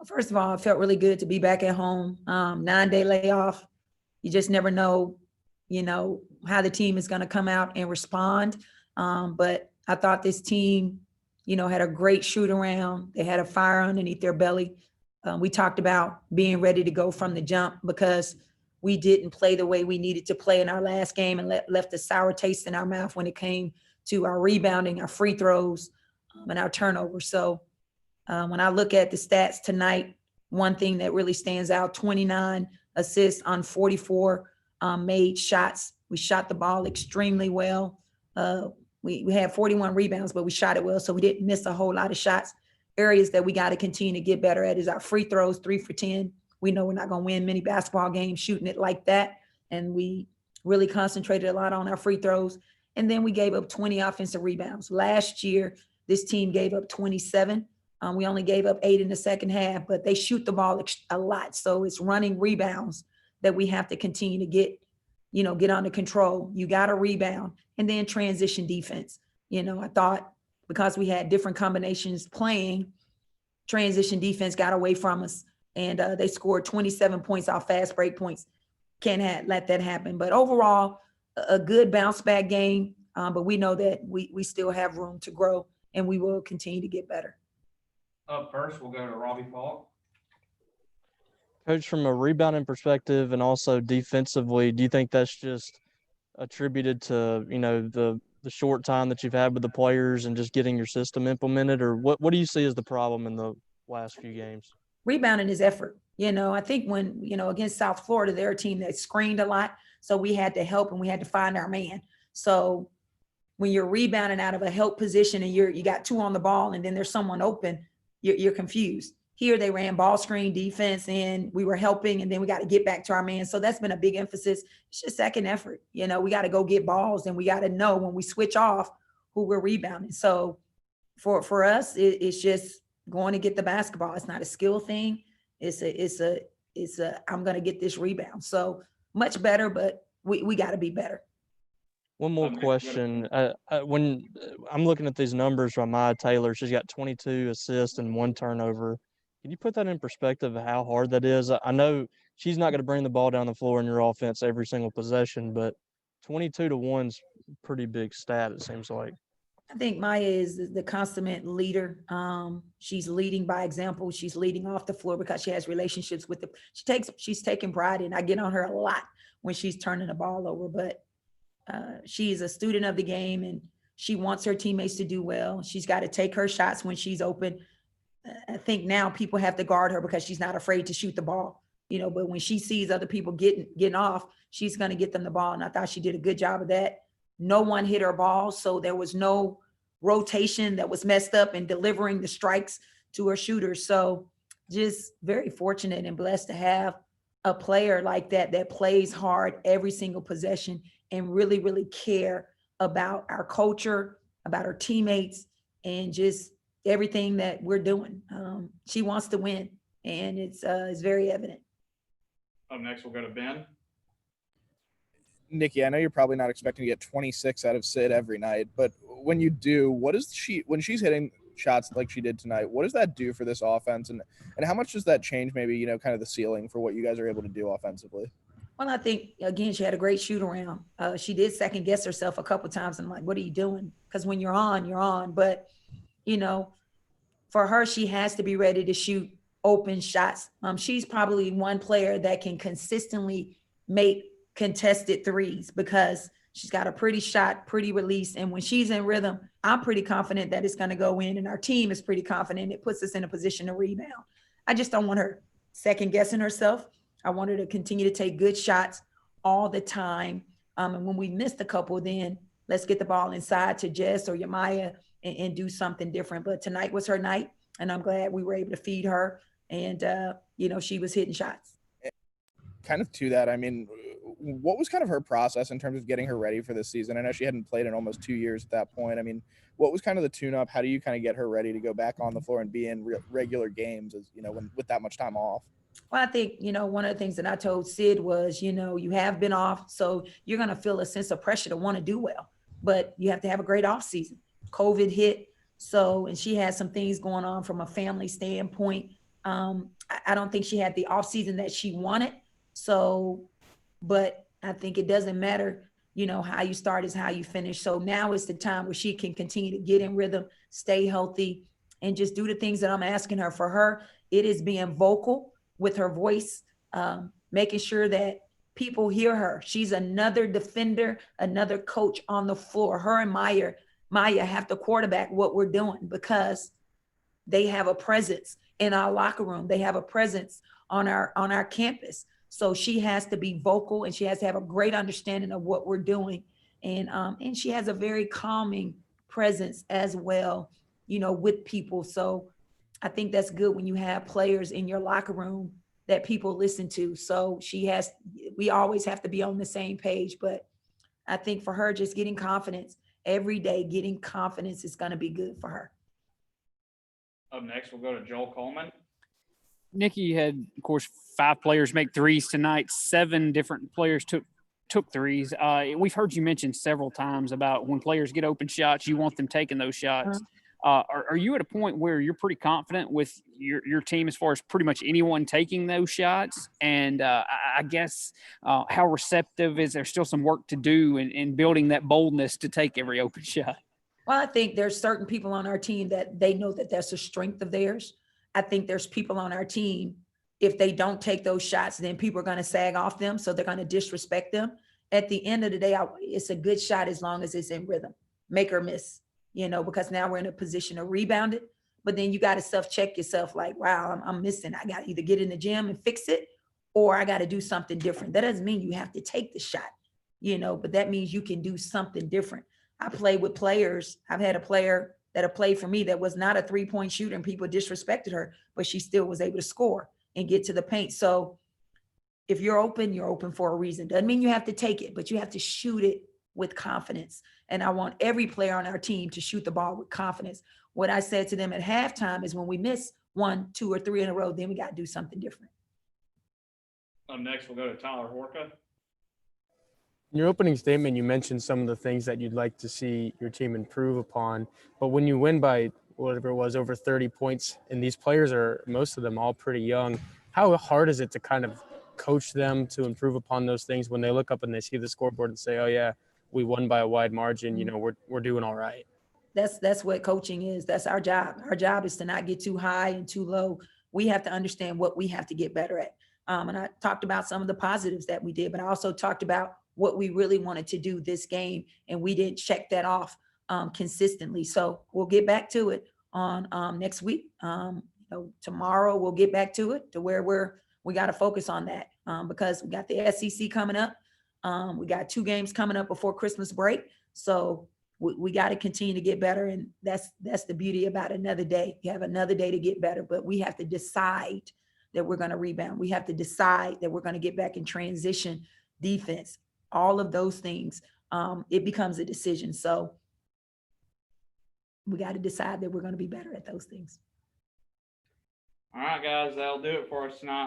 First of all, it felt really good to be back at home. 9-day layoff. You just never know, how the team is going to come out and respond. But I thought this team, had a great shoot around. They had a fire underneath their belly. We talked about being ready to go from the jump because we didn't play the way we needed to play in our last game and left a sour taste in our mouth when it came to our rebounding, our free throws, and our turnovers. So when I look at the stats tonight, one thing that really stands out, 29 assists on 44 made shots. We shot the ball extremely well. We had 41 rebounds, but we shot it well, so we didn't miss a whole lot of shots. Areas that we got to continue to get better at is our free throws, 3 for 10. We know we're not going to win many basketball games shooting it like that, and we really concentrated a lot on our free throws. And then we gave up 20 offensive rebounds. Last year, this team gave up 27. We only gave up 8 in the second half, but they shoot the ball a lot. So it's running rebounds that we have to continue to get under control. You got to rebound, and then transition defense. I thought because we had different combinations playing, transition defense got away from us, and they scored 27 points off fast break points. Can't let that happen. But overall, a good bounce back game. But we know that we still have room to grow, and we will continue to get better. Up first, we'll go to Robbie Falk. Coach, from a rebounding perspective and also defensively, do you think that's just attributed to, the short time that you've had with the players and just getting your system implemented? Or what do you see as the problem in the last few games? Rebounding is effort. I think when, against South Florida, they're a team that screened a lot. So we had to help and we had to find our man. So when you're rebounding out of a help position and you got 2 on the ball and then there's someone open, you're confused. Here they ran ball screen defense and we were helping, and then we got to get back to our man. So that's been a big emphasis. It's just second effort. We got to go get balls, and we got to know when we switch off who we're rebounding. So for us, it's just going to get the basketball. It's not a skill thing. It's a I'm going to get this rebound. So much better, but we got to be better. One more question. When I'm looking at these numbers from Maya Taylor, she's got 22 assists and 1 turnover. Can you put that in perspective of how hard that is? I know she's not going to bring the ball down the floor in your offense every single possession, but 22 to 1's a pretty big stat, it seems like. I think Maya is the consummate leader. She's leading by example. She's leading off the floor because she has relationships with she's taking pride in. I get on her a lot when she's turning the ball over, but she's a student of the game and she wants her teammates to do well. She's got to take her shots when she's open. I think now people have to guard her because she's not afraid to shoot the ball, but when she sees other people getting off, she's going to get them the ball. And I thought she did a good job of that. No one hit her ball. So there was no rotation that was messed up in delivering the strikes to her shooters. So just very fortunate and blessed to have a player like that plays hard every single possession and really, really care about our culture, about our teammates, and just everything that we're doing. She wants to win, and it's very evident. Up next, we'll go to Ben. Nikki, I know you're probably not expecting to get 26 out of Sid every night, but when you do, when she's hitting shots like she did tonight, what does that do for this offense? And how much does that change maybe, kind of the ceiling for what you guys are able to do offensively? Well, I think, again, she had a great shoot around. She did second guess herself a couple of times. I'm like, what are you doing? Because when you're on, you're on. But, for her, she has to be ready to shoot open shots. She's probably one player that can consistently make contested threes because she's got a pretty shot, pretty release. And when she's in rhythm, I'm pretty confident that it's going to go in. And our team is pretty confident. It puts us in a position to rebound. I just don't want her second guessing herself. I want her to continue to take good shots all the time. And when we missed a couple, then let's get the ball inside to Jess or Yamaya and do something different. But tonight was her night, and I'm glad we were able to feed her. And, she was hitting shots. Kind of to that, I mean, what was kind of her process in terms of getting her ready for this season? I know she hadn't played in almost 2 years at that point. I mean, what was kind of the tune-up? How do you kind of get her ready to go back on the floor and be in regular games, as with that much time off? Well, I think, one of the things that I told Sid was, you have been off, so you're going to feel a sense of pressure to want to do well, but you have to have a great off season. COVID hit. So, and she had some things going on from a family standpoint. I don't think she had the offseason that she wanted. So, but I think it doesn't matter, how you start is how you finish. So now is the time where she can continue to get in rhythm, stay healthy, and just do the things that I'm asking her. For her, it is being vocal with her voice, making sure that people hear her. She's another defender, another coach on the floor. Her and Maya have to quarterback what we're doing because they have a presence in our locker room. They have a presence on our campus. So she has to be vocal and she has to have a great understanding of what we're doing. And she has a very calming presence as well, with people. So I think that's good when you have players in your locker room that people listen to. So we always have to be on the same page. But I think for her, just getting confidence every day, getting confidence is going to be good for her. Up next, we'll go to Joel Coleman. Nikki had, of course, 5 players make threes tonight. 7 different players took threes. We've heard you mention several times about when players get open shots, you want them taking those shots. Are you at a point where you're pretty confident with your team as far as pretty much anyone taking those shots? And I guess how receptive is there still some work to do in building that boldness to take every open shot? Well, I think there's certain people on our team that they know that that's a strength of theirs. I think there's people on our team, if they don't take those shots, then people are going to sag off them. So they're going to disrespect them. At the end of the day, it's a good shot as long as it's in rhythm, make or miss, because now we're in a position to rebound it. But then you got to self-check yourself like, wow, I'm missing. I got to either get in the gym and fix it, or I got to do something different. That doesn't mean you have to take the shot, but that means you can do something different. I play with players. I've had a player that have played for me that was not a 3-point shooter and people disrespected her, but she still was able to score and get to the paint. So if you're open for a reason. Doesn't mean you have to take it, but you have to shoot it with confidence. And I want every player on our team to shoot the ball with confidence. What I said to them at halftime is when we miss 1, 2, or 3 in a row, then we got to do something different. Up next, we'll go to Tyler Horka. In your opening statement, you mentioned some of the things that you'd like to see your team improve upon. But when you win by whatever it was, over 30 points, and these players are, most of them, all pretty young, how hard is it to kind of coach them to improve upon those things when they look up and they see the scoreboard and say, oh, yeah, we won by a wide margin, we're doing all right? That's what coaching is. That's our job. Our job is to not get too high and too low. We have to understand what we have to get better at. And I talked about some of the positives that we did, but I also talked about what we really wanted to do this game, and we didn't check that off consistently. So we'll get back to it on next week. Tomorrow we'll get back to it to where we got to focus on that because we got the SEC coming up. We got 2 games coming up before Christmas break. So we got to continue to get better. And that's the beauty about another day. You have another day to get better, but we have to decide that we're going to rebound. We have to decide that we're going to get back in transition defense. All of those things, it becomes a decision. So we got to decide that we're going to be better at those things. All right, guys, that'll do it for us tonight.